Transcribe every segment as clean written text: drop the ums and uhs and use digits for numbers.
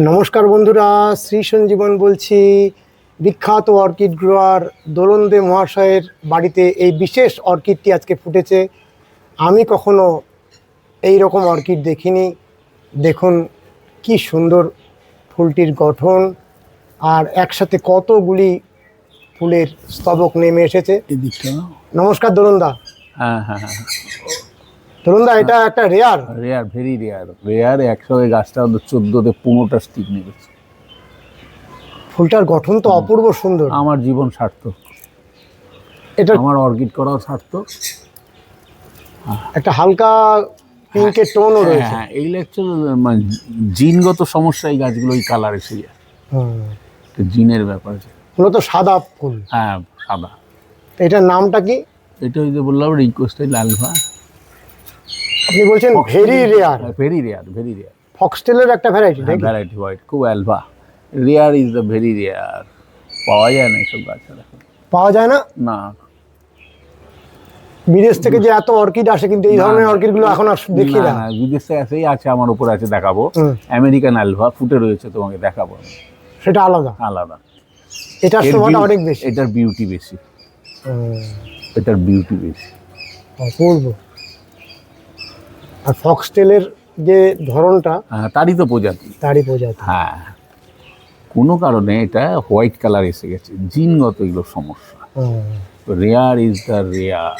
নমস্কার বন্ধুরা, শ্রী সঞ্জীবন বলছি। বিখ্যাত অর্কিড গ্রোয়ার দোলন দে মহাশয়ের বাড়িতে এই বিশেষ অর্কিডটি আজকে ফুটেছে। আমি কখনো এই রকম অর্কিড দেখিনি। দেখুন কি সুন্দর ফুলটির গঠন, আর একসাথে কতগুলি ফুলের স্তবক নেমে এসেছে। নমস্কার দোলনদা। হ্যাঁ হ্যাঁ হ্যাঁ, দোলনদা, এটা একটা রেয়ার ভেরি রেয়ার একসঙ্গে গাছটা 14-15টা স্টিক নিয়েছে। ফুলটার গঠন তো অপূর্ব সুন্দর। আমার জীবন সার্থক, এটা আমার অর্কিড করাও সার্থক। একটা হালকা পিঙ্কের টোনও রয়েছে। হ্যাঁ, এই মানে জিনগত সমস্যা, এই গাছগুলো এই কালার এসে যায়, জিনের ব্যাপার আছে। মূলত সাদা ফুল। হ্যাঁ, সাদা। এটার নামটা কি? এটা ওই যে বললাম রিকোয়েস্টেড আলভা। আপনি বলছেন ভেরি রেয়ার। ভেরি রেয়ার ফক্সটেলের একটা ভ্যারাইটি নাকি? ভ্যারাইটি হোয়াইট, খুব অ্যালভা। Rare is the very rare. পাওয়া যায় না এসব গাছ এখন, পাওয়া যায় না। না, বিদেশ থেকে যে এত অর্কিড আসে, কিন্তু এই ধরনের অর্কিড গুলো এখন আর দেখি না। বিদেশ থেকে আসেই আছে, আমার উপর আছে, দেখাবো। আমেরিকান আলভা ফুটে রয়েছে, তোমাকে দেখাবো। সেটা আলাদা আলাদা, এটার শোভাটা অনেক বেশি, এটার বিউটি বেশি, এটার বিউটি বেশি, অপূর্ব। আর ফক্সটেলের যে ধরনটা, তারই তো প্রজাতি। হ্যাঁ, কোনো কারণে এটা হোয়াইট কালার এসে গেছে, জিনগত এগুলো সমস্যা। Rare is the rare.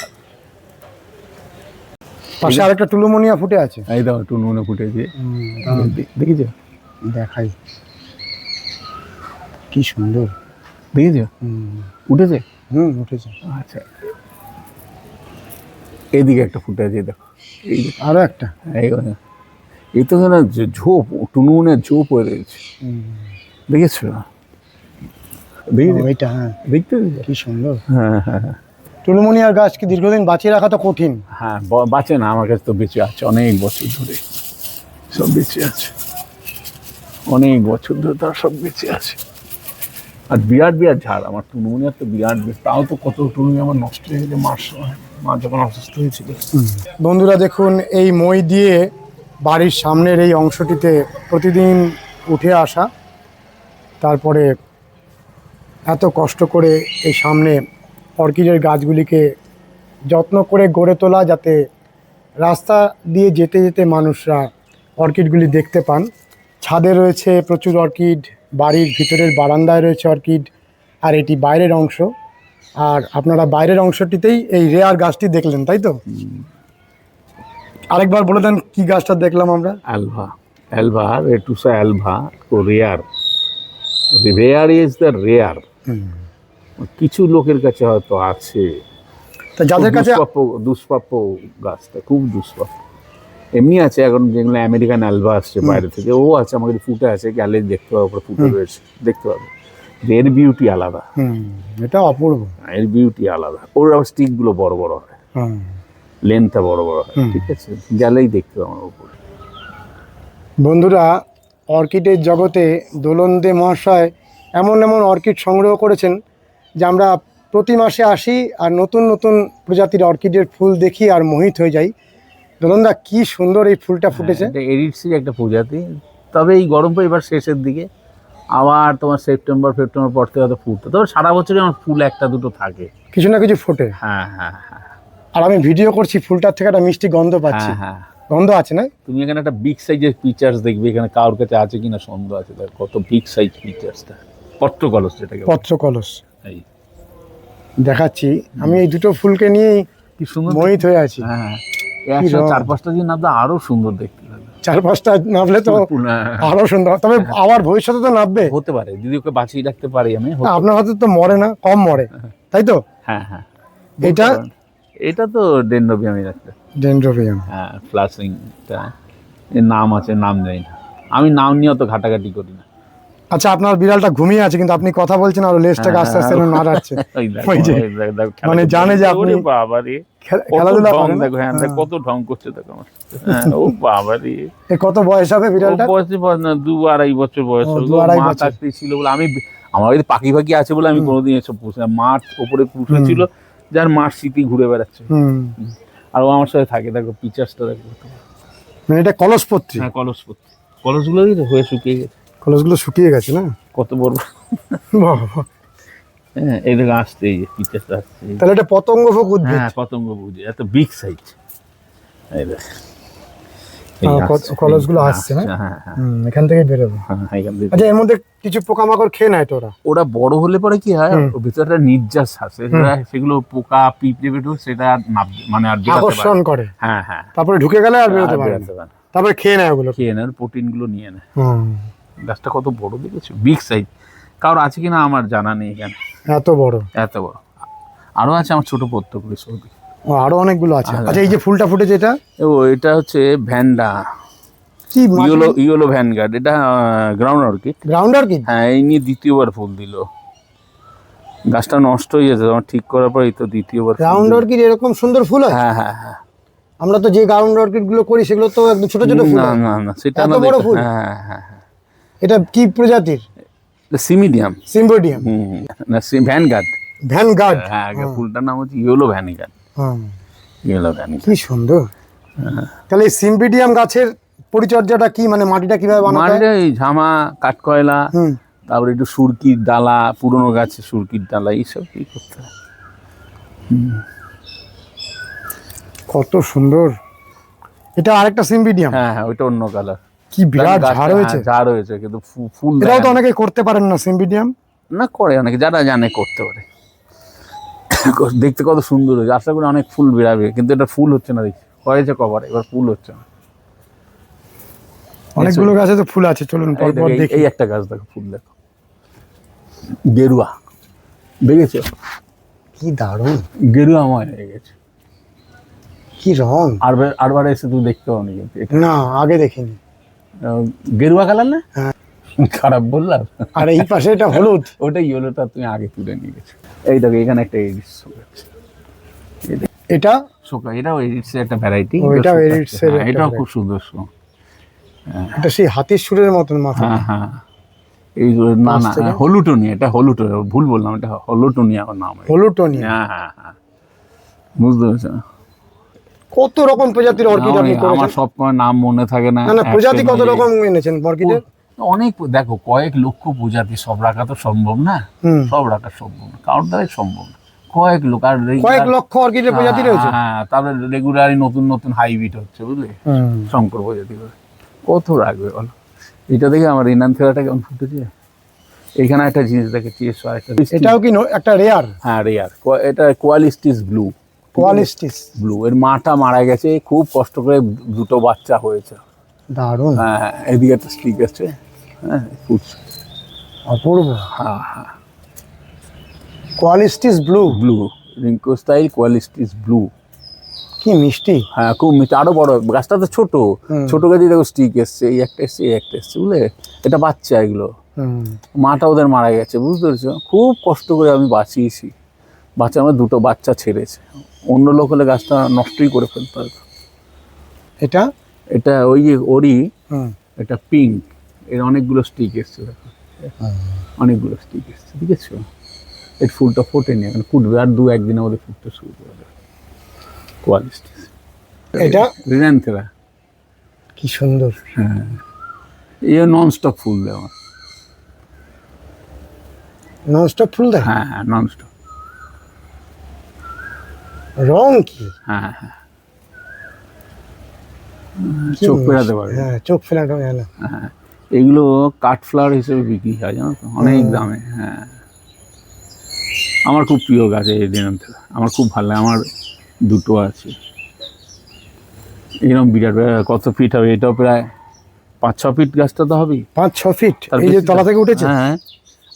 পাশে আরেকটা টুলুমনিয়া ফুটে আছে। এই দাও, টুনমুনে ফুটেছে, দেখেছো? দেখাই, কি সুন্দর। দেখেছো? উঠেছে। উঠেছে। আচ্ছা, এইদিকে একটা ফুটে আছে, দেখো। এই আরো একটা, এই তো যেন ঝোপ, টুনমুনের ঝোপ হয়ে রয়েছে, দেখেছো? এইটা, হ্যাঁ, দেখতে কি সুন্দর। হ্যাঁ হ্যাঁ হ্যাঁ। টুলুমনিয়ার গাছ কি দীর্ঘদিন বাঁচিয়ে রাখা তো কঠিন। হ্যাঁ, বাঁচে না, আমার কাছে তো বেঁচে আছে অনেক বছর ধরে, সব বেঁচে আছে অনেক বছর ধরে, তার সব বেঁচে আছে। আর বিরাট ঝাড় আমার টুনমুনিয়ার, তো বিরাট, তাও তো কত টুনমুনি আমার নষ্ট হয়ে গেছে মা যখন অসুস্থ হয়েছিল। বন্ধুরা দেখুন, এই মই দিয়ে বাড়ির সামনের এই অংশটিতে প্রতিদিন উঠে আসা, তারপরে এত কষ্ট করে এই সামনে অর্কিডের গাছগুলিকে যত্ন করে গড়ে তোলা, যাতে রাস্তা দিয়ে যেতে যেতে মানুষরা অর্কিডগুলি দেখতে পান। ছাদে রয়েছে প্রচুর অর্কিড, বাড়ির ভিতরের বারান্দায় রয়েছে অর্কিড, আর এটি বাইরের অংশ। আর আপনারা বাইরের অংশটিতেই এই রেয়ার গাছটি দেখলেন, তাই তো? আরেকবার বলে দেন কি গাছটা দেখলাম আমরা? অ্যালভা রেটুসা অ্যালভা। Rare is the rare. কিছু লোকের কাছে হয়তো আছে, তা যাদের কাছে দুষ্প্রাপ্য গাছটা, খুব দুষ্প্রাপ্য। এমনি আছে এখন, যেগুলো আমেরিকান অ্যালভা আসছে বাইরে থেকে, ও আছে, আমাকে ফুটে আছে, গেলে দেখতে পাবো, ফুটে রয়েছে, দেখতে পাবো। এর বিউটি আলাদা, এটা অপূর্ব, এর বিউটি আলাদা। ওর আবার স্টিক গুলো বড় বড় হয়, লেন্থটা বড় বড় হয়, ঠিক আছে, গেলেই দেখতে পাবো আমার উপরে। বন্ধুরা, অর্কিডের জগতে দোলন দে মহাশয় এমন অর্কিড সংগ্রহ করেছেন যে আমরা প্রতি মাসে আসি আর নতুন নতুন প্রজাতির অর্কিডের ফুল দেখি আর মোহিত হয়ে যাই। দোলনদা, কি সুন্দর এই ফুলটা ফুটেছে। এরিডসি একটা প্রজাতি, তবে এই গরম পর এবার শেষের দিকে, আবার তোমার সেপ্টেম্বর পর থেকে হয়তো ফুটতে, তবে সারা বছরই আমার ফুল একটা দুটো থাকে, কিছু না কিছু ফোটে। হ্যাঁ হ্যাঁ হ্যাঁ। আর আমি ভিডিও করছি, ফুলটার থেকে একটা মিষ্টি গন্ধ পাচ্ছি। হ্যাঁ, গন্ধ আছে না? তুমি এখানে একটা বিগ সাইজের পিচার্স দেখবে, এখানে কারোর কাছে আছে কিনা সন্দেহ আছে, কত বিগ সাইজ পিচার্সটা, পত্রকলস যেটাকে, পত্রকলস এই দেখাচ্ছি। আমি এই দুটো ফুলকে নিয়েই কি সুন্দর মোহিত হয়ে আছি। হ্যাঁ, 4-5টা দিন নামলে আরো সুন্দর দেখতে লাগবে। 4-5টা নামলে তো আরো সুন্দর, তবে আবার ভবিষ্যতে তো নামবে, হতে পারে, যদি ওকে বাঁচিয়ে রাখতে পারি আমি। আপনার হাতে তো মরে না, কম মরে, তাই তো? হ্যাঁ হ্যাঁ। এটা তো ডেনড্রোবিয়াম, ডেনড্রোবিয়াম। হ্যাঁ, ফ্লাসিংটা এর নাম আছে, নাম জানি না আমি, নাম নিয়ে অত ঘাটাঘাটি করি না। আচ্ছা, আপনার বিড়ালটা ঘুমিয়ে আছে, কিন্তু আপনি কথা বলছেন আর লেজটাকে আস্তে আস্তে নাড়াচ্ছে, মানে জানে যে আপনি খেলাধুলা করেন। দেখো, হ্যাঁ, কত ঢং করছে, দেখো আমার। ও বাবারে, কত বয়স হবে বিড়ালটা? বয়স না, 2-2.5 বছর বয়স হলো। মা থাকতেই ছিল বলে, আমি আমার বাড়িতে পাখি আছে বলে আমি কোনোদিন এসব পুষি না। মাঠ ওপরে পুষে ছিল, যার মাঠ স্মৃতি ঘুরে বেড়াচ্ছে, আর ও আমার সাথে থাকে। দেখো পিচার্সটা দেখো, এটা কলসপত্রী। হ্যাঁ, কলসপত্রী, কলসগুলো হয়ে শুকিয়ে গেছে। কলসগুলো শুকিয়ে গেছে না? কত বড়। বাবা, হ্যাঁ এই দেখো আসছে, এই যে পিঠেটা আসছে। তাহলে এটা পতঙ্গ ভোগ উদ্ভিদ। হ্যাঁ পতঙ্গ বুঝি, এত বিগ সাইজ। এই দেখ কলসগুলো আসছে না? হ্যাঁ হ্যাঁ এখান থেকে বেরোবে। হ্যাঁ এখান থেকে। আচ্ছা, এর মধ্যে কিছু পোকামাকড় খেয়ে নেয় তো ওরা? ওরা বড় হলে পরে কি হয়, ওর ভিতরে নির্যাস আছে, সেগুলো পোকা পিঁপড়ে বেটু সেটা আর নামবে মানে আর বেরোতে পারে আকর্ষণ না। করে। হ্যাঁ হ্যাঁ, তারপরে ঢুকে গেলে আর বেরোতে আর পারে বেরোতে না। পারে না। তারপরে খেয়ে নেয় ওগুলো। খেয়ে নেয়, প্রোটিন গুলো নিয়ে নেয়। হুম, গাছটা কত বড় দেখেছো, বিগ সাইজ। কারোর আছে কিনা আমার জানা নেই এখানে, এত বড়। এত বড়। আরো আছে আমার ছোট পত্র করে ছবি। ও, আরো অনেকগুলো আছে। আচ্ছা, এই যে ফুলটা ফুটেছে এটা ও এটা হচ্ছে ভ্যান্ডা, কি? Yellow vanguard. এটা গ্রাউন্ড অর্কিড। Ground orchid? হ্যাঁ, এই নিয়ে দ্বিতীয়বার ফুল দিল। গাছটা নষ্ট হয়ে গেছে, আমার ঠিক করার পর এই তো দ্বিতীয়বার ফুল গ্রাউন্ড দিল। অর্কিড এরকম সুন্দর ফুল হয়? হ্যাঁ হ্যাঁ হ্যাঁ। আমরা তো যে গ্রাউন্ড অর্কিড গুলো করি সেগুলো তো একদম ছোট ছোট ফুল না হয়। না না, সেটা এত না। বড় ফুল? হ্যাঁ হ্যাঁ হ্যাঁ। এটা কি প্রজাতির? সিমিডিয়াম। সিম্বোডিয়াম? না ভ্যানগার্ড। ভ্যানগার্ড? হ্যাঁ, ফুলটার নাম হচ্ছে ইয়েলো ভ্যানগার্ড। Yellow vanguard. কি সুন্দর। তাহলে এই সিম্বিডিয়াম গাছের পরিচর্যাটা কি, মানে মাটিটা কিভাবে বানাতে হয়? মাটিটা এই ঝামা, কাঠকয়লা, হুম, তারপরে একটু সুরকির ডালা, পুরনো গাছের সুরকির ডালা, এইসব কি করতে হয়। কত সুন্দর। এটা আরেকটা সিম্বিডিয়াম? হ্যাঁ হ্যাঁ, ওইটা অন্য কালার। কি বিরাট ঝাড় হয়েছে। ঝাড় হয়েছে, কিন্তু ফুল এটাও তো দেখা অনেকে করতে পারেন না সিম্বিডিয়াম? না, করে অনেকে, যারা জানে করতে পারে। দেখতে কত সুন্দর হয়েছে, আশা করি অনেক ফুল বেরাবে, কিন্তু এটা ফুল হচ্ছে না। দেখছি হয়েছে কভার, এবার ফুল হচ্ছে না। অনেকগুলো গাছে তো ফুল আছে, চলুন এই পর দেখো, দেখি। এই একটা গাছ দেখো, ফুল দেখো, গেরুয়া। দেখেছো? কি দারুণ, গেরুয়াময় হয়ে গেছে। কি রং! আরবার এসে তুই দেখতে পাবি, কিন্তু এটা না, আগে দেখিনি। গেরুয়া কালার না? হ্যাঁ। খারাপ বললাম। আর এই পাশে এটা হলুদ। ওটা ইয়েলোটা তুমি আগে তুলে নিয়ে গেছো। এই দেখো, এখানে একটা এডিস শোকাচ্ছে। এটা এটাও এডিসের একটা ভ্যারাইটি। এটাও এডিসের একটা এটাও খুব variety। সুন্দর। এটা সেই হাতির সুরের মতন মাথা। হ্যাঁ হ্যাঁ, এই না না, থেকে? হলুটোনিয়া। এটা হলুটোনিয়া, ভুল বললাম, এটা হলুটোনিয়া ওর নাম। হলুটোনিয়া? হ্যাঁ হ্যাঁ হ্যাঁ, বুঝতে পেরেছো? কত রকম প্রজাতির অর্কিড আপনি আমার করেছেন? সব নাম মনে থাকে না। না না, প্রজাতি কত রকম এনেছেন অর্কিডের? অনেক, দেখো কয়েক লক্ষ প্রজাতি, সব রাখা তো সম্ভব না। হুম, সব রাখা সম্ভব না, কারোর দ্বারাই সম্ভব না। কয়েক লোক, আর কয়েক লক্ষ অর্কিডের প্রজাতি রয়েছে। হ্যাঁ, তারপরে রেগুলারই নতুন নতুন হাইব্রিড হচ্ছে, বুঝলে, শঙ্কর প্রজাতি করে। কত রাখবে বলো? এটা দেখে আমার রিনানথেরাটা কেমন ফুটেছে। এখানে একটা জিনিস দেখেছি, এসো আরেকটা। এটাও কি একটা রেয়ার? হ্যাঁ রেয়ার, এটা কোয়ালিস্টিস ব্লু। কোয়ালিস্টিস ব্লু, এর মাটা মারা গেছে, খুব কষ্ট করে দুটো বাচ্চা হয়েছে। দারুণ, হ্যাঁ হ্যাঁ, এদিকে একটা স্টিক আছে। হ্যাঁ, ফুটছে। অপূর্ব। হ্যাঁ হ্যাঁ, কোয়ালিস্টিস ব্লু। ব্লু, রিঙ্কো স্টাইল কোয়ালিস্টিস ব্লু। কি মিষ্টি। হ্যাঁ, খুব মিষ্টি। আরো বড়, গাছটা তো ছোট। ছোট গাছে দেখো স্টিক এসছে, এই একটা এসছে, এই একটা এসছে, বুঝলে। এটা বাচ্চা, এগুলো মাটা ওদের মারা গেছে, বুঝতে পেরেছো? খুব কষ্ট করে আমি বাঁচিয়েছি। বাচ্চা আমার দুটো বাচ্চা ছেড়েছে। অন্য লোক হলে গাছটা নষ্টই করে ফেলতে হতো। এটা এটা ওই যে ওরি, হুম, এটা পিঙ্ক, এর অনেকগুলো স্টিক এসছে, দেখো অনেকগুলো স্টিক এসছে, ঠিক আছে? এর ফুলটা ফোটেনি, এখন ফুটবে, আর দু একদিনের মধ্যে ফুটতে শুরু করে দেবে। কোয়ালিস্টিস, এটা রিনানথেরা। কি সুন্দর। হ্যাঁ, এই নন স্টপ ফুল দেয় আমার। ননস্টপ ফুল দেয়? হ্যাঁ হ্যাঁ, নন স্টপ। রং কি! হ্যাঁ হ্যাঁ, কি চোখ ফেরাতে মিষ্টি। পারবে। হ্যাঁ, চোখ ফেরাতে গেল। হ্যাঁ, এগুলো কাঠ ফ্লাওয়ার হিসেবে বিক্রি হয়, জানো তো, অনেক দামে। হ্যাঁ, আমার খুব প্রিয় গাছ এই রিনানথেরা, আমার খুব ভালো লাগে। আমার দুটো আছে এরকম বিরাট। কত ফিট হবে? এটাও প্রায় 5-6 ফিট গাছটা তো হবেই। 5-6 ফিট? তার এই যে বেশি তলা তো। থেকে উঠেছে? হ্যাঁ,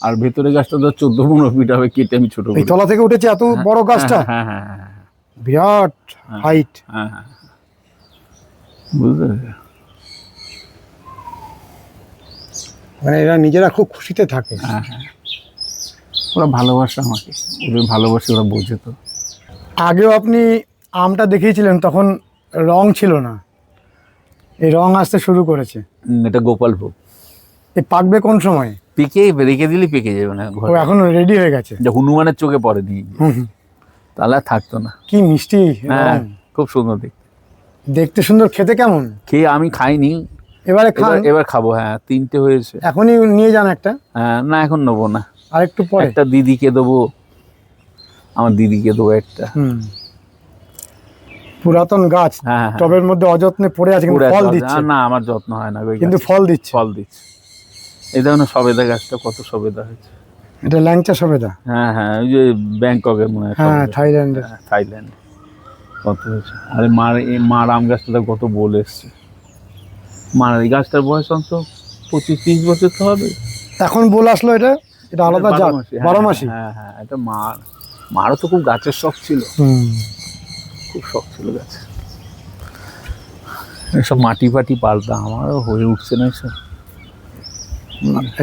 আর ভেতরে গাছটা তো 14-15 ফিট হবে, কেটে আমি ছোট এই করি। তলা থেকে উঠেছে এত বড় গাছটা? হ্যাঁ হ্যাঁ হ্যাঁ হ্যাঁ বিরাট হাইট। হ্যাঁ হ্যাঁ, বুঝতে পেরেছো? মানে এরা নিজেরা খুব খুশিতে থাকে। হ্যাঁ হ্যাঁ, ওরা ভালোবাসে আমাকে, ওদের ভালোবাসে, ওরা বোঝে তো। আগেও আপনি আমটা দেখিয়েছিলেন, তখন রং ছিল না, এই রং আসতে শুরু করেছে। এটা গোপালভোগ। এই পাকবে কোন সময়? পেকে রেখে দিলে পেকে যাবে না, ও এখন রেডি হয়ে গেছে। যে হনুমানের চোখে পড়ে দিয়ে হুম, হুম। তাহলে আর থাকতো না। কি মিষ্টি হ্যাঁ, রং। খুব সুন্দর দেখতে। দেখতে সুন্দর, খেতে কেমন? খেয়ে আমি খাইনি, এবারে খান। এবার খাবো, হ্যাঁ 3টে হয়েছে। এখনই নিয়ে যান একটা। হ্যাঁ না এখন নেবো না, আর একটু পরে। একটা দিদিকে দেবো, আমার দিদিকে দেবো একটা। পুরাতন গাছ, হ্যাঁ টবের মধ্যে অযত্নে পড়ে আছে, কিন্তু ফল দিচ্ছে। না আমার যত্ন হয় না ওই কিন্তু গাছে। ফল দিচ্ছে। ফল দিচ্ছে। এই দেখো না সবেদা গাছটা কত সবেদা হয়েছে। এটা ল্যাংচা সবেদা। হ্যাঁ হ্যাঁ ওই যে ব্যাংককের মনে হয়। হ্যাঁ থাইল্যান্ডের। থাইল্যান্ড কত হয়েছে। আরে মার আম গাছটা কত বলে এসছে। মার এই গাছটার বয়স অন্তত 25-30 বছর তো হবে। এখন বলে আসলো এটা, এটা আলাদা জাত, 12 মাসি। হ্যাঁ হ্যাঁ এটা মারও তো খুব গাছের শখ ছিল, খুব শখ ছিল গাছের। এসব মাটি ফাটি পাল্টা আমারও হয়ে উঠছে না এসব।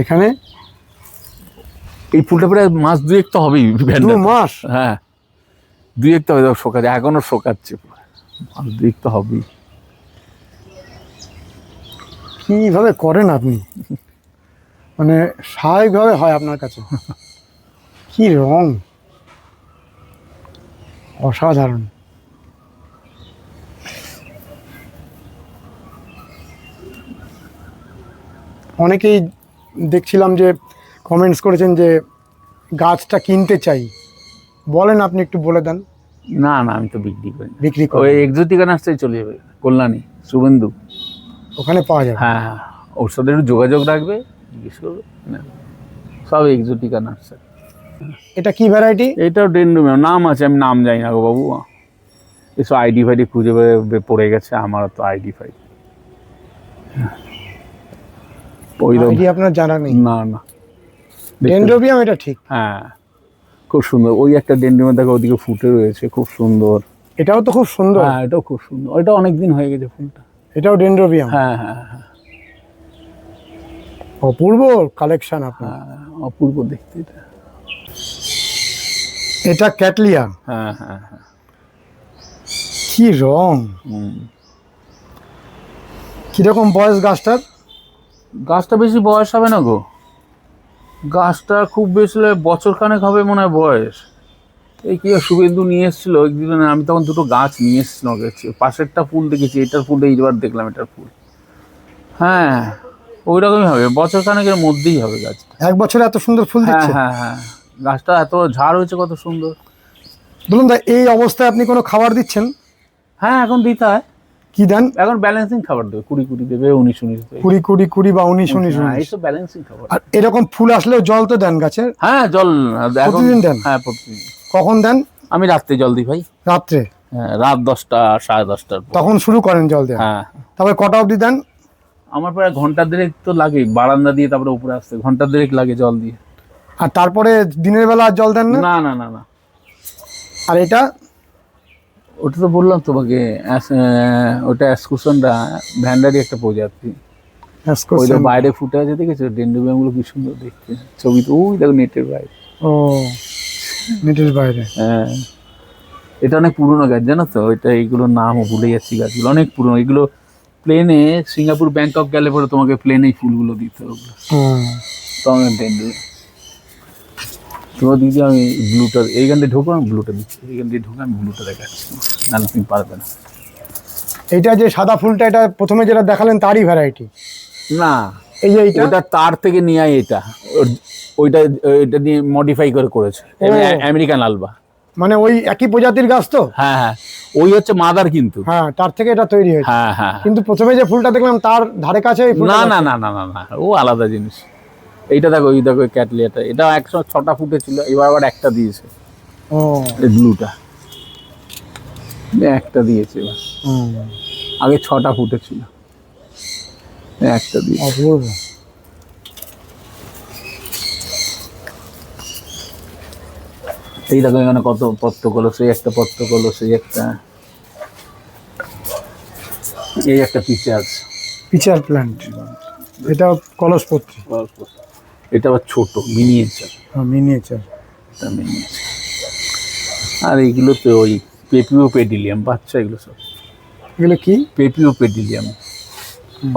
এখানে এই ফুলটা প্রায় মাস 2 তো হবেই। 2 মাস? হ্যাঁ 2 তো হবে, শোকাচ্ছে এখনো, শোকাচ্ছে মাস 2 তো হবেই। কিভাবে করেন আপনি, মানে স্বাভাবিকভাবে হয় আপনার কাছে? কি রং, অসাধারণ। অনেকেই দেখছিলাম যে কমেন্টস করেছেন যে গাছটা কিনতে চাই, বলেন আপনি একটু বলে দেন। না না আমি তো বিক্রি করি, বিক্রি ওই করেন? এক্সোটিকা নার্সারি চলে যাবে, কল্যাণী শুভেন্দু, ওখানে পাওয়া যাবে? হ্যাঁ হ্যাঁ ওর সাথে একটু যোগাযোগ রাখবে, জিজ্ঞেস করবে, সব এক্সোটিকা নার্সারি। এটা কি ভ্যারাইটি? এটাও ডেন্ড্রোবিয়াম, নাম আছে আমি নাম জানি না গো বাবু, এসব আইডি ফাইডি খুঁজে পড়ে গেছে, আমার তো আইডি ফাইডি ওই আইডি আপনার জানা নেই? না না। ডেনড্রোবিয়াম এটা ঠিক। হ্যাঁ খুব সুন্দর, ওই একটা ডেন্ড্রোবিয়াম দেখো ওদিকে ফুটে রয়েছে, খুব সুন্দর। এটাও তো খুব সুন্দর। হ্যাঁ এটাও খুব সুন্দর, ওইটা অনেকদিন হয়ে গেছে ফুলটা। এটাও ডেনড্রোবিয়াম? হ্যাঁ হ্যাঁ হ্যাঁ অপূর্ব কালেকশন আপনার। অপূর্ব দেখতে এটা। এটা ক্যাটলিয়া? হ্যাঁ হ্যাঁ হ্যাঁ কি রং, কিরকম বয়স গাছটার? গাছটা বেশি বয়স হবে না গো, গাছটা খুব বেশি বছর খানেক হবে মনে হয় বয়স। এই কি শুভেন্দু নিয়ে এসেছিল একদিন, আমি তখন 2টো গাছ নিয়ে এসেছিলাম, পাশেরটা ফুল দেখেছি, এটার ফুল এইবার দেখলাম এটার ফুল। হ্যাঁ ওই রকমই হবে, বছর খানেকের মধ্যেই হবে গাছটা। 1 বছরে এত সুন্দর ফুল হ্যাঁ দিচ্ছে? হ্যাঁ হ্যাঁ গাছটা এত ঝাড় হয়েছে, কত সুন্দর। বলুন দা, এই অবস্থায় আপনি কোনো খাবার দিচ্ছেন? হ্যাঁ এখন দিতে হয়। কি দেন? এখন ব্যালেন্সিং খাবার দেবে, 20 দেবে, 19 দেবে, 20 বা 19 এইসব ব্যালেন্সিং খাবার। আর এরকম ফুল আসলেও জল তো দেন গাছের? হ্যাঁ জল প্রতিদিন দেন? হ্যাঁ প্রতিদিন। কখন দেন? আমি রাত্রে জল দিই ভাই। রাত্রে? হ্যাঁ রাত 10টা 10:30টার পর। তখন শুরু করেন জল দেওয়া? হ্যাঁ তারপরে কটা অবধি দেন? আমার প্রায় ঘন্টা 1.5 তো লাগে, বারান্দা দিয়ে তারপরে উপরে আসতে ঘন্টা 1.5 লাগে জল দিয়ে। আর তারপরে দিনের বেলা আর জল দেন না? না না না না। আর এটা? ওটা তো বললাম তোমাকে, ওটা অ্যাসকুশনটা ভ্যান্ডারি একটা প্রজাতি, ওই তো বাইরে ফুটে আছে, দেখেছো ডেন্ড্রোবিয়াম গুলো কি সুন্দর দেখতে, ছবি তো ওই দেখো নেটের বাইরে। ও নেটের বাইরে? হ্যাঁ এটা অনেক পুরনো গাছ জানো তো, ওইটা এইগুলোর নামও ভুলে যাচ্ছি, গাছগুলো অনেক পুরনো। এগুলো প্লেনে সিঙ্গাপুর ব্যাংকক গেলে পরে তোমাকে প্লেনেই ফুলগুলো দিতে হবে, তোমার ডেন্ড্রোবিয়াম। তোমার দিদি আমি ব্লুটা এইখান দিয়ে ঢোকো, আমি ব্লুটা দিচ্ছি, এইখান দিয়ে ঢোকে আমি ব্লুটা দেখাচ্ছি, নাহলে তুমি পারবে না। এইটা যে সাদা ফুলটা, এটা প্রথমে যেটা দেখালেন তারই ভ্যারাইটি? না এই যে এইটা? ওটা তার থেকে নিয়ে এটা, ওইটা এটা দিয়ে মডিফাই করেছে আমেরিকান আলবা। মানে ওই একই প্রজাতির গাছ তো? হ্যাঁ হ্যাঁ ওই হচ্ছে মাদার কিন্তু। হ্যাঁ তার থেকে এটা তৈরি হয়েছে। হ্যাঁ হ্যাঁ কিন্তু প্রথমে যে ফুলটা দেখলাম তার ধারে কাছে না না না না না না ও আলাদা জিনিস। এইটা দেখো, এই দেখো ক্যাটলিয়াটা, এটা 106টা ফুটেছিল, এবার আবার একটা দিয়েছে। ও এই ব্লুটা একটা দিয়েছে এবার, আগে 6টা ফুটেছিল, একটা দিয়েছে। অপূর্ব। এই দেখো এখানে কত পত্র কলস, এই একটা পত্র কলস, এই একটা, এই একটা পিচার প্ল্যান্ট, এটা কলসপত্রী। এটা আবার ছোট মিনিয়েচার, মিনিয়েচার। এটা মিনিয়েচার। আর এইগুলো তো ওই পেপিও পেডিলিয়াম বাচ্চা, এগুলো সব। এগুলো কি? পেপিও পেডিলিয়াম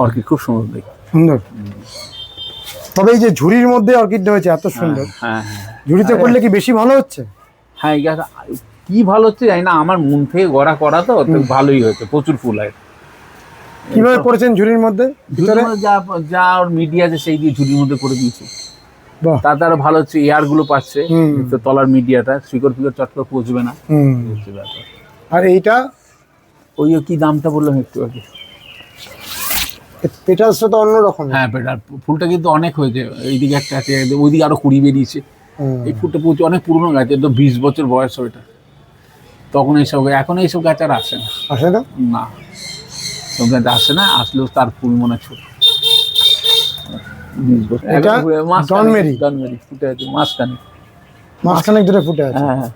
অর্কিড, খুব সুন্দর দেখতে। সুন্দর। তবে এই যে ঝুড়ির মধ্যে অর্কিডটা হয়েছে এত সুন্দর, হ্যাঁ হ্যাঁ ঝুড়িতে করলে কি বেশি ভালো হচ্ছে? হ্যাঁ এই গাছ কি ভালো হচ্ছে জানি না, আমার মন থেকে গড়া করা তো ভালোই হয়েছে, প্রচুর ফুল হয়। কিভাবে করেছেন ঝুড়ির মধ্যে ভিতরে? ঝুড়ির মধ্যে যা যা ওর মিডিয়া আছে সেই দিয়ে ঝুড়ির মধ্যে করে দিয়েছি। বাহ। তাতে আরো ভালো হচ্ছে এয়ার গুলো পাচ্ছে, হুম। তো তলার মিডিয়াটা শিকড় ফিকড় চট করে পচবে না। হুম। এই হচ্ছে ব্যাপার। আর এইটা ওই কি দামটা বললাম একটু আগে। পেটালসটা তো অন্যরকম। হ্যাঁ বেটার, ফুলটা কিন্তু অনেক হয়েছে, এইদিকে একটা আছে, ওইদিকে আরো কুড়ি বেরিয়েছে। এই ফুলটা প্রচুর অনেক পুরনো গাছ, এর তো 20 বছর বয়স ওইটা। তখন এইসব, এখন এইসব গাছ আর আসে না। আসে না? না, সব গাছ আসে না, আসলেও তার ফুল মনে ছোট। 20 বছর। এটা ডনমেরি। ডনমেরি ফুটে আছে মাঝখানে। মাঝখানে ধরে ফুটে আছে। হ্যাঁ হ্যাঁ,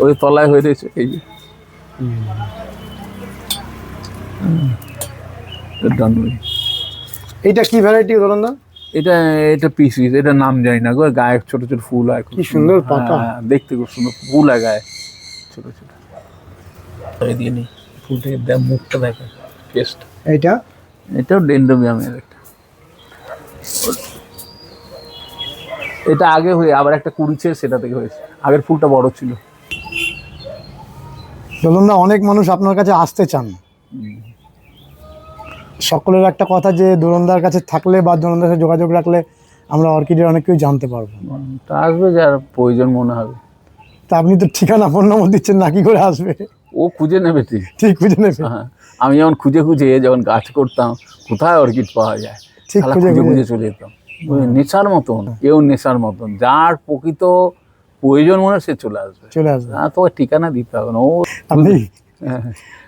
ওই তলায় হয়ে রয়েছে এই যে ডনমেরি। এইটা কি ভ্যারাইটি ধরুন না? এটা এটা পিসিস, এটা নাম জানি না গো, গায়ে ছোট ছোট ফুল হয়, কি সুন্দর পাতা। হ্যাঁ, দেখতে খুব সুন্দর ফুল হয় গায়ে ছোট ছোট। এদিকে নেই ফুলটা, দেখ মুখটা দেখে টেস্ট। এইটা এটাও ডেন্ড্রোবিয়ামের একটা। এটা আগে হয়ে আবার একটা কুড়িছে, সেটা থেকে হয়েছে। আগের ফুলটা বড় ছিল। ধরুন না, অনেক মানুষ আপনার কাছে আসতে চান। সকলের একটা কথা যে দোলনদার কাছে থাকলে বা দোলনদার সাথে যোগাযোগ রাখলে আমরা অর্কিডের অনেক কিছু জানতে পারবো। তা আসবে যার প্রয়োজন মনে হবে। তা আপনি তো ঠিকানা ফোন নম্বর দিচ্ছেন না, কি করে আসবে? ও খুঁজে নেবে ঠিক। ঠিক খুঁজে নেবে। হ্যাঁ, আমি যেমন খুঁজে খুঁজে যখন গাছ করতাম, কোথায় অর্কিড পাওয়া যায়, ঠিক শালা খুঁজে খুঁজে খুঁজে। খুঁজে চলে যেতাম। ওই নেশার মতন, কেউ নেশার মতন, যার প্রকৃত প্রয়োজন মনে হয় সে চলে আসবে। চলে আসবে। না তোকে ঠিকানা দিতে হবে না। ও আপনি হ্যাঁ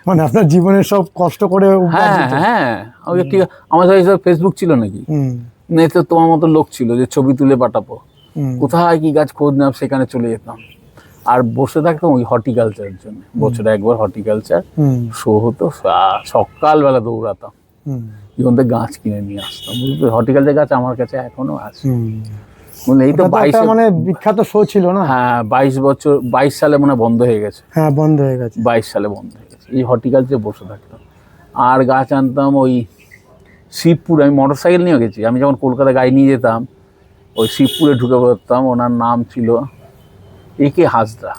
মানে আপনার জীবনের সব কষ্ট করে হ্যাঁ হ্যাঁ, ওকে ঠিক। আমার সাথে ফেসবুক ছিল নাকি? হুম নেই তো, তোমার মতো লোক ছিল যে ছবি তুলে পাঠাবো, হুম কোথায় কি গাছ খোঁজ নিলাম, সেখানে চলে যেতাম। আর বসে থাকতাম ওই হর্টিকালচারের জন্য। বছরে একবার হর্টিকালচার হুম শো হতো, সকালবেলা দৌড়াতাম, হুম জীবন থেকে গাছ কিনে নিয়ে আসতাম। বুঝলি, হর্টিকালচার গাছ আমার কাছে এখনো আছে। হুম। বুঝলি, এই তো ওটা তো 22 একটা মানে বিখ্যাত শো ছিল না? হ্যাঁ 22 সালে মনে হয় বন্ধ হয়ে গেছে। হ্যাঁ, বন্ধ হয়ে গেছে। 22 সালে বন্ধ হয়ে গেছে। এই হর্টিকালচারে বসে থাকতাম আর গাছ আনতাম। ওই শিবপুর, আমি মোটর সাইকেল নিয়ে গেছি, আমি যখন কলকাতা গাড়ি নিয়ে যেতাম, ওই শিবপুরে ঢুকে পড়তাম। ওনার নাম ছিল একে হাসদা।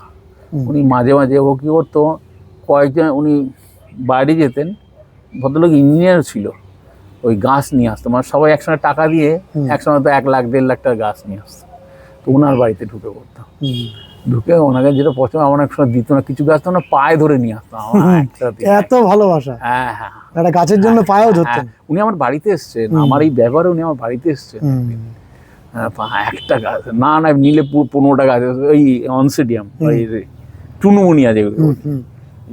উনি মাঝে মাঝে ও কী করতো, কয়েকজন উনি বাইরে যেতেন, ভদ্রলোক ইঞ্জিনিয়ার ছিল, ওই গাছ নিয়ে আসতো। মানে সবাই একসঙ্গে টাকা দিয়ে একসঙ্গে তো 1 লাখ 1.5 লাখ টাকা গাছ নিয়ে আসতো। তো ওনার বাড়িতে ঢুকে পড়তাম। ঢুকে ওনাকে যেটা পছন্দ, আমার এক সময় দিত না, কিছু গাছ তো ওনার পায়ে ধরে নিয়ে আসতাম। আমার একটা দিয়ে। এত ভালোবাসা হ্যাঁ হ্যাঁ একটা গাছের জন্য পায়েও ধরতেন। হ্যাঁ, উনি আমার বাড়িতে এসছেন, আমার এই ব্যবহারে উনি আমার বাড়িতে এসছেন। হুম হ্যাঁ, একটা গাছ না না নিলে 15টা গাছ, ওই অনসিডিয়াম, ওই টুনুমুনিয়া যেগুলো, হুম।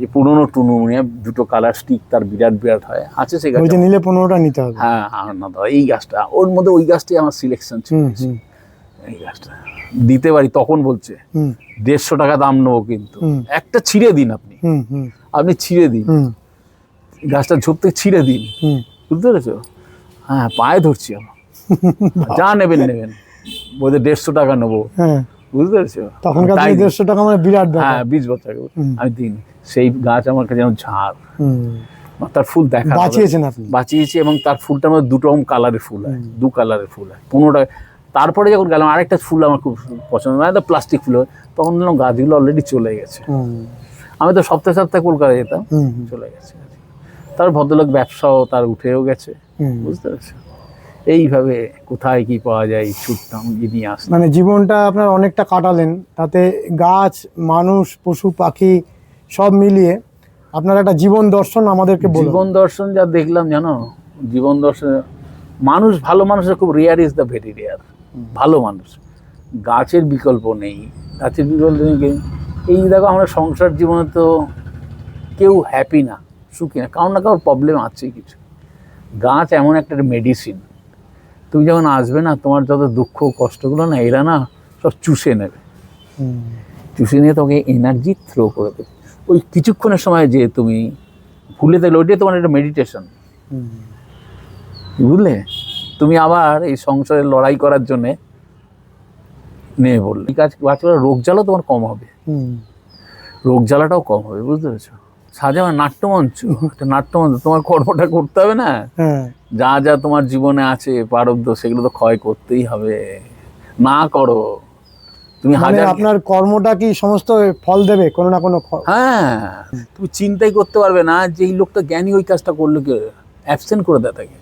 যে পুরোনো টুনুমুনিয়া, 2টো কালার স্টিক, তার বিরাট বিরাট হয়, আছে সেই গাছ। ওই যে নিলে 15টা নিতে হবে। হ্যাঁ না দাদা, এই গাছটা, ওর মধ্যে ওই গাছটাই আমার সিলেকশন ছিল। হুম হুম এই গাছটা দিতে পারি, তখন বলছে হুম 150 টাকা দাম নেবো, কিন্তু হুম। একটা ছিঁড়ে দিন আপনি, হুম হুম আপনি ছিঁড়ে দিন, হুম গাছটা ঝোপ থেকে ছিঁড়ে দিন। হুম। বুঝতে পেরেছো? হ্যাঁ, পায়ে ধরছি আমার, যা নেবেন নেবেন, বলতে 150 টাকা নেবো। হ্যাঁ, বুঝতে পেরেছো? তখনকার তাই দিনে দিই। 150 টাকা মানে বিরাট ব্যাপার। হ্যাঁ 20 বছর আগে আমি দিন। সেই গাছ আমার কাছে যেন ঝাড়, হুম। তার ফুল দেখা বাঁচিয়েছেন আপনি। বাঁচিয়েছি, এবং তার ফুলটার মধ্যে 2 রকম কালারের ফুল হয়, 2 কালারের ফুল হয়। 15 টাকা। তারপরে যখন গেলাম, আরেকটা ফুল আমার খুব পছন্দ, মানে তো প্লাস্টিক ফুল হয়, তখন দেখলাম গাছগুলো অলরেডি চলে গেছে। হুম আমি তো সপ্তাহে সপ্তাহে কলকাতা যেতাম, হুম চলে গেছে। তার ভদ্রলোক ব্যবসাও তার উঠেও গেছে। হুম। বুঝতে পারছো? এইভাবে কোথায় কি পাওয়া যায় ছুটতাম, গিয়ে নিয়ে আসতাম। মানে জীবনটা আপনার অনেকটা কাটালেন, তাতে গাছ, মানুষ, পশু পাখি সব মিলিয়ে আপনার একটা জীবন দর্শন আমাদেরকে বলুন। জীবন দর্শন যা দেখলাম জানো, জীবন দর্শন, মানুষ, ভালো মানুষের খুব rare, is the very rare. ভালো মানুষ, গাছের বিকল্প নেই, গাছের বিকল্প নেই। এই দেখো, আমরা সংসার জীবনে তো কেউ হ্যাপি না, সুখী না, কারোর না কারোর প্রবলেম আছেই কিছু। গাছ এমন একটা মেডিসিন, তুমি যখন আসবে না, তোমার যত দুঃখ কষ্টগুলো না, এরা না সব চুষে নেবে। হুম চুষে নিয়ে তোকে এনার্জি থ্রো করে দেবে। ওই কিছুক্ষণের সময় যে তুমি ভুলে থাকলে, ওইটাই তোমার একটা মেডিটেশন। হুম বুঝলে, তুমি আবার এই সংসারে লড়াই করার জন্যে নেমে পড়লে, এই কাজ বাচ্চারা, রোগ জ্বালা তোমার কম হবে, হুম রোগ জ্বালাটাও কম হবে। বুঝতে পেরেছো? সাজানো নাট্যমঞ্চ, একটা নাট্যমঞ্চ, তোমার কর্মটা করতে হবে না, হ্যাঁ যা যা তোমার জীবনে আছে প্রারব্ধ, সেগুলো তো ক্ষয় করতেই হবে। না করো, তুমি মানে হাজার আপনার কর্মটা কি সমস্ত ফল দেবে কোনো না কোনো হ্যাঁ, তুমি চিন্তাই করতে পারবে না যে এই লোকটা জ্ঞানী ওই কাজটা করলো, কি অ্যাবসেন্ট করে দেয় তাকে।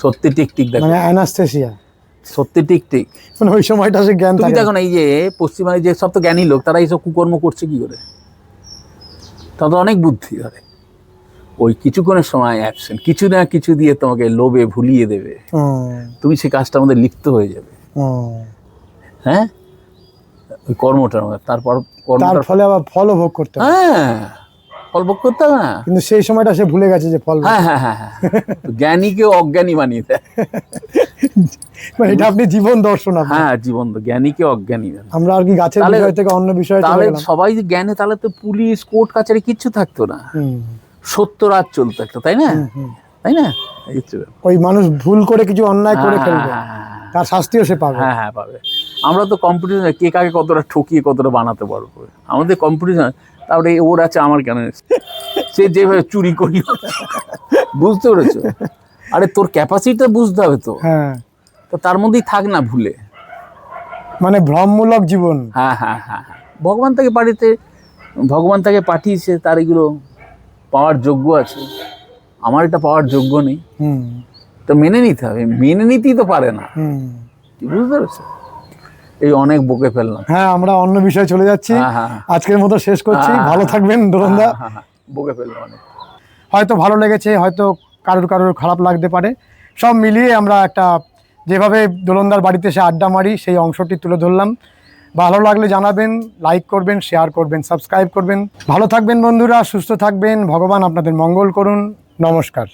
সত্যি টিকটিক দেখো, মানে অ্যানাস্থেসিয়া, সত্যি টিকটিক। মানে ওই সময়টা সে জ্ঞান তুমি থাকে দেখো না, এই যে পশ্চিমবঙ্গে যে সব তো জ্ঞানী লোক, তারা এইসব কুকর্ম করছে কি করে? তাদের অনেক বুদ্ধি ধরে, ওই কিছুক্ষণের সময় অ্যাবসেন্ট, কিছু না কিছু দিয়ে তোমাকে লোভে ভুলিয়ে দেবে, তুমি সেই কাজটার মধ্যে লিপ্ত হয়ে যাবে। হ্যাঁ, ওই কর্মটার মধ্যে, তারপর তার কর্মটার ফলে আবার ফলও ভোগ করতে হবে। হ্যাঁ, ফল ভোগ করতে হবে না। কিন্তু সেই সময়টা সে ভুলে গেছে যে ফল ভোগ। হ্যাঁ হ্যাঁ হ্যাঁ হ্যাঁ, জ্ঞানীকে অজ্ঞানী বানিয়ে দেয়। মানে এটা আপনি জীবন দর্শন আপনার। হ্যাঁ, জীবন তো জ্ঞানীকে অজ্ঞানী বানিয়ে দেয়। আমরা আর কি গাছের তাহলে- বিষয় থেকে অন্য বিষয়ে চলে তাহলে গেলাম। সবাই যে জ্ঞানে, তাহলে তো পুলিশ কোর্ট কাছারি কিচ্ছু থাকতো না, হুম, সত্য রাত চলতো একটা, তাই না? তাই না? এই হচ্ছে ব্যাপার। ওই মানুষ ভুল করে কিছু অন্যায় করে ফেলবে, হ্যাঁ, হ্যাঁ, হ্যাঁ, তার শাস্তিও সে পাবে। হ্যাঁ হ্যাঁ, পাবে। আমরা তো কম্পিটিশন, কে কাকে কতটা ঠকিয়ে কতটা বানাতে পারবো, আমাদের কম্পিটিশন। তারপরে ওর আছে, আমার কেন আছে? সে যেভাবে চুরি করি, বুঝতে পেরেছো? আরে তোর ক্যাপাসিটিটা বুঝতে হবে তো, হ্যাঁ, তো তার মধ্যেই থাক না ভুলে। মানে ভ্রমমূলক জীবন। হ্যাঁ হ্যাঁ হ্যাঁ হ্যাঁ, ভগবান তাকে পাঠিয়েছে, তার এগুলো পাওয়ার যোগ্য আছে, আমার এটা পাওয়ার যোগ্য নেই, হুম, তো মেনে নিতে হবে। মেনে নিতেই তো পারে না, হুম। বুঝতে পেরেছো? এই অনেক বকে ফেললাম। হ্যাঁ, আমরা অন্য বিষয়ে চলে যাচ্ছি, হ্যাঁ, হ্যাঁ, হ্যাঁ। আজকের মতো শেষ করছি। ভালো থাকবেন দোলনদা। হ্যাঁ, হ্যাঁ, বকে ফেললাম অনেক। হয়তো ভালো লেগেছে, হয়তো কারোর খারাপ লাগতে পারে, সব মিলিয়ে আমরা একটা যেভাবে দোলনদার বাড়িতে এসে আড্ডা মারি সেই অংশটি তুলে ধরলাম। ভালো লাগলে জানাবেন, লাইক করবেন, শেয়ার করবেন, সাবস্ক্রাইব করবেন। ভালো থাকবেন বন্ধুরা, সুস্থ থাকবেন, ভগবান আপনাদের মঙ্গল করুন। নমস্কার।